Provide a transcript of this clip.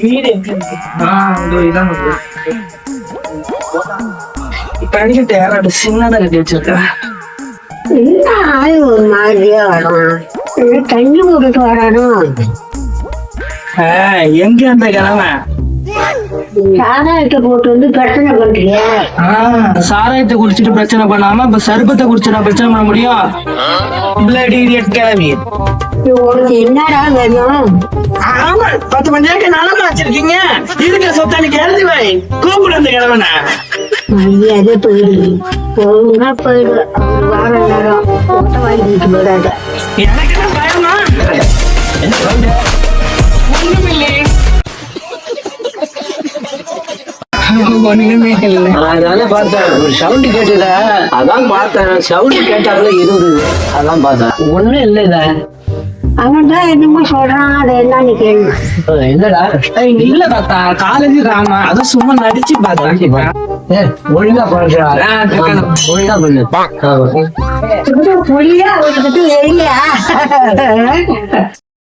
வீடு எங்க இருக்கு? இதான் வந்து. இப்ப அடிக்கிட்ட யாராவது சின்னதா கட்டி வச்சிருக்கா? என்ன ஆள் ஒரு மாதிரியா வரும், தண்ணி போட்டுட்டு வரணும். எங்க அந்த கிழமை சாதாயத்தை போட்டு வந்து பிரச்சனை பண்றியா? சாராயத்தை குடிச்சிட்டு பிரச்சனை பண்ணாம இப்ப சர்பத்தை குடிச்சு நான் பிரச்சனை பண்ண முடியும்? பிளட் இடியட் கிளவி. உனக்கு என்னடா வேணும்? ஆமா 10 மணி நேரம் நலமா வச்சிருக்கீங்க. இருக்க சொத்தானிக்கு எழுதி வை. கூப்பிடு அந்த கிழவன. மரியாதை போயிடு, ஒழுங்கா போயிடு. அவர் வார நேரம் கொட்டை வாங்கிட்டு போயிடாத. எனக்கு என்ன பயமா? ஒண்ணுமே இல்லை. அதனால பார்த்தேன் ஒரு சவுண்ட் கேட்டுதா, அதான் பார்த்தேன். சவுண்ட் கேட்டாப்புல இருந்தது, அதான் பார்த்தேன். ஒண்ணும் இல்லைல. அவன் தான் என்னமோ சொல்றான், அதை என்னன்னு கேள்வி. இல்லடா, இல்ல தாத்தா, காலேஜ் ராமா அதான் சும்மா நடிச்சு பார்த்தேன். ஒழுங்கா பண்றா, ஒழுங்கா பண்ணு. புரியா அவர்கிட்ட எரியா